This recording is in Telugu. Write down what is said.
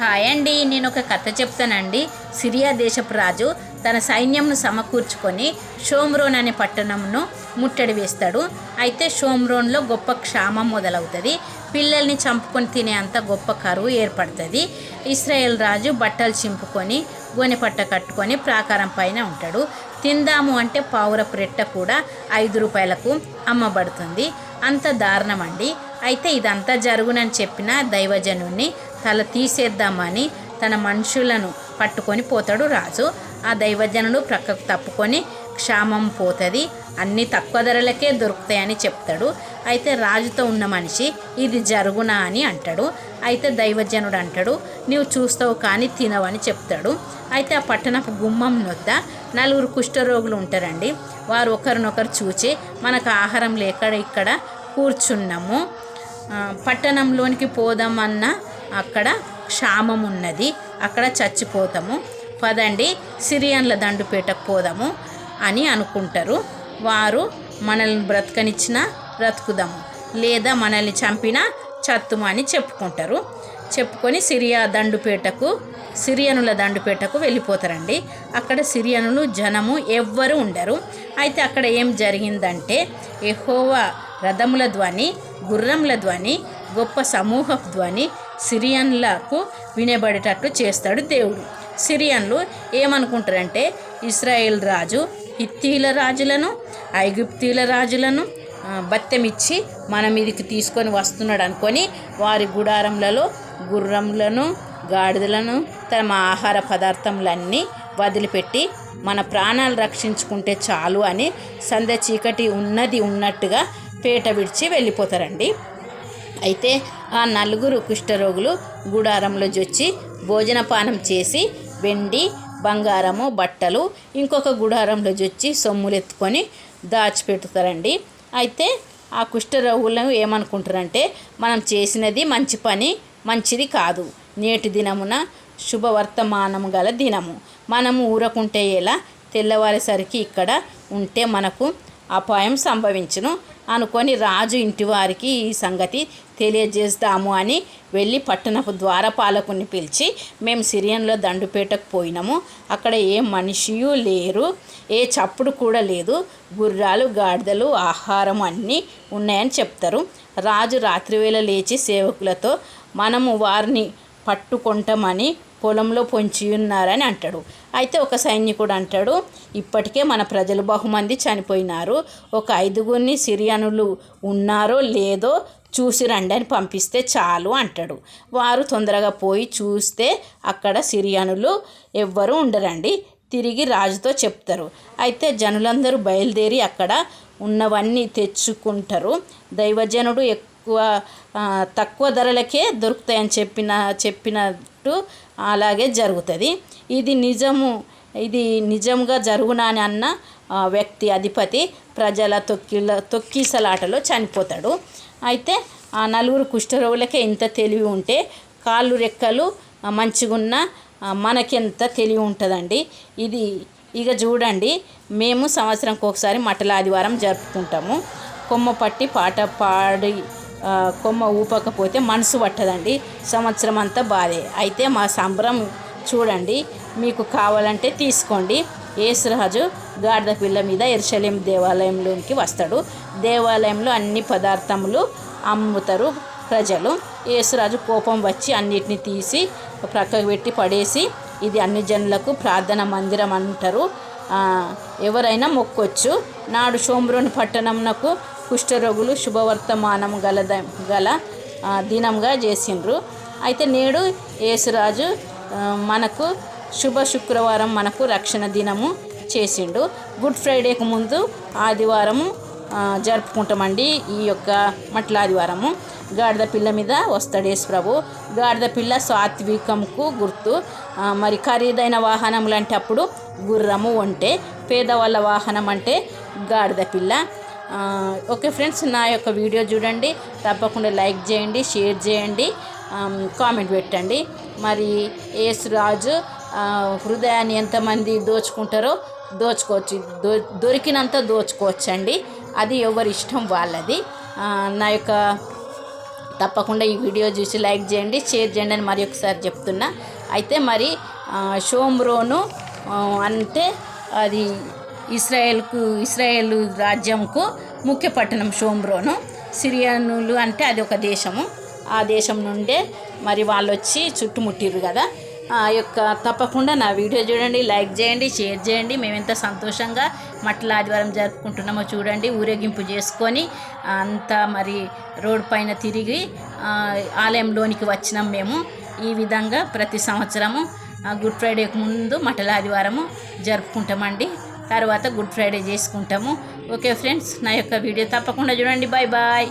హాయ్ అండి, నేను ఒక కథ చెప్తానండి. సిరియా దేశపు రాజు తన సైన్యంను సమకూర్చుకొని షోమ్రోన్ అనే పట్టణంను ముట్టడి వేస్తాడు. అయితే షోమ్రోన్లో గొప్ప క్షామం మొదలవుతుంది. పిల్లల్ని చంపుకొని తినే అంత గొప్ప కరువు ఏర్పడుతుంది. ఇస్రాయేల్ రాజు బట్టలు చింపుకొని గోనెపట్ట కట్టుకొని ప్రాకారం పైన ఉంటాడు. తిందాము అంటే పావురపు రెట్ట కూడా 5 రూపాయలకు అమ్మబడుతుంది. అంత దారుణం అండి. అయితే ఇదంతా జరుగునని చెప్పిన దైవజనుణ్ణి తల తీసేద్దామని తన మనుషులను పట్టుకొని పోతాడు రాజు. ఆ దైవజనుడు ప్రక్కకు తప్పుకొని క్షామం పోతుంది, అన్నీ తక్కువ ధరలకే దొరుకుతాయని చెప్తాడు. అయితే రాజుతో ఉన్న మనిషి ఇది జరుగునా అని అంటాడు. అయితే దైవజనుడు అంటాడు, నీవు చూస్తావు కానీ తినవని చెప్తాడు. అయితే ఆ పట్టణపు గుమ్మం వద్ద 4 కుష్ఠరోగులు ఉంటారండి. వారు ఒకరినొకరు చూచి మనకు ఆహారం లేక ఇక్కడ కూర్చున్నాము, పట్టణంలోనికి పోదామన్నా అక్కడ క్షామం ఉన్నది, అక్కడ చచ్చిపోతాము, పదండి సిరియన్ల దండుపేటకు పోదాము అని అనుకుంటారు. వారు మనల్ని బ్రతకనిచ్చినా బ్రతుకుదాము, లేదా మనల్ని చంపినా చత్తుము అని చెప్పుకొని సిరియనుల దండుపేటకు వెళ్ళిపోతారండి. అక్కడ సిరియనులు జనము ఎవ్వరు ఉండరు. అయితే అక్కడ ఏం జరిగిందంటే యెహోవా రథముల ధ్వని, గుర్రముల ధ్వని, గొప్ప సమూహ ధ్వని సిరియన్లకు వినబడేటట్లు చేస్తాడు దేవుడు. సిరియన్లు ఏమనుకుంటారంటే ఇశ్రాయేల్ రాజు హిత్తీల రాజులను, ఐగుప్తీల రాజులను బత్తెమిచ్చి మన మీదికి తీసుకొని వస్తున్నాడు అనుకొని వారి గుడారములలో గుర్రములను, గాడిదలను, తమ ఆహార పదార్థములన్నీ వదిలిపెట్టి మన ప్రాణాలు రక్షించుకుంటే చాలు అని సంధ్య చీకటి ఉన్నట్టుగా పేట విడిచి వెళ్ళిపోతారండి. అయితే ఆ 4 కుష్ఠరోగులు గుడారంలో జొచ్చి భోజనపానం చేసి వెండి, బంగారము, బట్టలు ఇంకొక గుడారంలో జొచ్చి సొమ్ములెత్తుకొని దాచిపెడతారండి. అయితే ఆ కుష్ఠరోగులను ఏమనుకుంటారంటే మనం చేసినది మంచి పని, మంచిది కాదు, నేటి దినమున శుభవర్తమానము గల దినము, మనము ఊరకుంటే ఎలా, తెల్లవారేసరికి ఇక్కడ ఉంటే మనకు అపాయం సంభవించును అనుకొని రాజు ఇంటి వారికి ఈ సంగతి తెలియజేస్తాము అని వెళ్ళి పట్టణపు ద్వారపాలకుని పిలిచి, మేము సిరియన్లో దండుపేటకు పోయినాము, అక్కడ ఏ మనిషియూ లేరు, ఏ చప్పుడు కూడా లేదు, గుర్రాలు, గాడిదలు, ఆహారం అన్నీ ఉన్నాయని చెప్తారు. రాజు రాత్రివేళ లేచి సేవకులతో మనము వారిని పట్టుకుంటామని పొలంలో పొంచి ఉన్నారని అంటాడు. అయితే ఒక సైనికుడు అంటాడు, ఇప్పటికే మన ప్రజలు బహుమంది చనిపోయినారు, ఒక 5గురిని సిరియనులు ఉన్నారో లేదో చూసి రండి అని పంపిస్తే చాలు అంటాడు. వారు తొందరగా పోయి చూస్తే అక్కడ సిరియనులు ఎవ్వరూ ఉండరండి. తిరిగి రాజుతో చెప్తారు. అయితే జనులందరూ బయలుదేరి అక్కడ ఉన్నవన్నీ తెచ్చుకుంటారు. దైవజనుడు తక్కువ ధరలకే దొరుకుతాయని చెప్పినట్టు అలాగే జరుగుతుంది. ఇది నిజంగా జరుగునా అని అన్న వ్యక్తి అధిపతి ప్రజల తొక్కిసలాటలో చనిపోతాడు. అయితే ఆ 4 కుష్ఠరోగులకే ఇంత తెలివి ఉంటే కాళ్ళు రెక్కలు మంచిగున్న మనకెంత తెలివి ఉంటుందండి. ఇక చూడండి, మేము సంవత్సరంకి ఒకసారి మట్టల ఆదివారం జరుపుకుంటాము. కొమ్మ పట్టి పాట పాడి కొమ్మ ఊపకపోతే మనసు పట్టదండి, సంవత్సరం అంతా బాధే. అయితే మా సంబరం చూడండి, మీకు కావాలంటే తీసుకోండి. యేసురాజు గాడిద పిల్ల మీద యెరూషలేం దేవాలయంలోనికి వస్తాడు. దేవాలయంలో అన్ని పదార్థములు అమ్ముతారు ప్రజలు. యేసురాజు కోపం వచ్చి అన్నిటిని తీసి ప్రక్కకు పెట్టి పడేసి, ఇది అన్ని జనులకు ప్రార్థన మందిరం అంటారు, ఎవరైనా మొక్కొచ్చు. నాడు షోమ్రోను పట్టణంనకు కుష్ఠరోగులు శుభవర్తమానం గల దినంగా చేసిండ్రు. అయితే నేడు యేసురాజు మనకు శుక్రవారం మనకు రక్షణ దినము చేసిండు. గుడ్ ఫ్రైడేకు ముందు ఆదివారము జరుపుకుంటామండి. ఈ యొక్క మట్ల ఆదివారము గాడిద పిల్ల మీద వస్తాడు యేసు ప్రభు. గాడిద పిల్ల సాత్వికంకు గుర్తు. మరి ఖరీదైన వాహనములు అంటే అప్పుడు గుర్రము, ఒంటె. పేదవాళ్ళ వాహనం అంటే గాడిద పిల్ల. ఓకే ఫ్రెండ్స్, నా యొక్క వీడియో చూడండి, తప్పకుండా లైక్ చేయండి, షేర్ చేయండి, కామెంట్ పెట్టండి. మరి యేసురాజు హృదయాన్ని ఎంతమంది దోచుకుంటారో దోచుకోవచ్చు, దొరికినంత దోచుకోవచ్చండి, అది ఎవరి ఇష్టం వాళ్ళది. నా యొక్క తప్పకుండా ఈ వీడియో చూసి లైక్ చేయండి, షేర్ చేయండి అని మరి ఒకసారి చెప్తున్నా. అయితే మరి షోమ్రోను అంటే అది ఇస్రాయేల్ రాజ్యంకు ముఖ్య పట్టణం షోమ్రోను. సిరియనులు అంటే అది ఒక దేశము. ఆ దేశం నుండే మరి వాళ్ళు వచ్చి చుట్టుముట్టిర్రు కదా. ఆ యొక్క తప్పకుండా నా వీడియో చూడండి, లైక్ చేయండి, షేర్ చేయండి. మేము ఎంత సంతోషంగా మట్ల ఆదివారం జరుపుకుంటున్నామో చూడండి. ఊరేగింపు చేసుకొని అంతా మరి రోడ్ పైన తిరిగి ఆలయంలోనికి వచ్చినాం మేము. ఈ విధంగా ప్రతి సంవత్సరము గుడ్ ఫ్రైడేకి ముందు మటల ఆదివారము జరుపుకుంటామండి. తర్వాత గుడ్ ఫ్రైడే చేసుకుంటాము. ఓకే ఫ్రెండ్స్, నా యొక్క వీడియో తప్పకుండా చూడండి. Bye bye.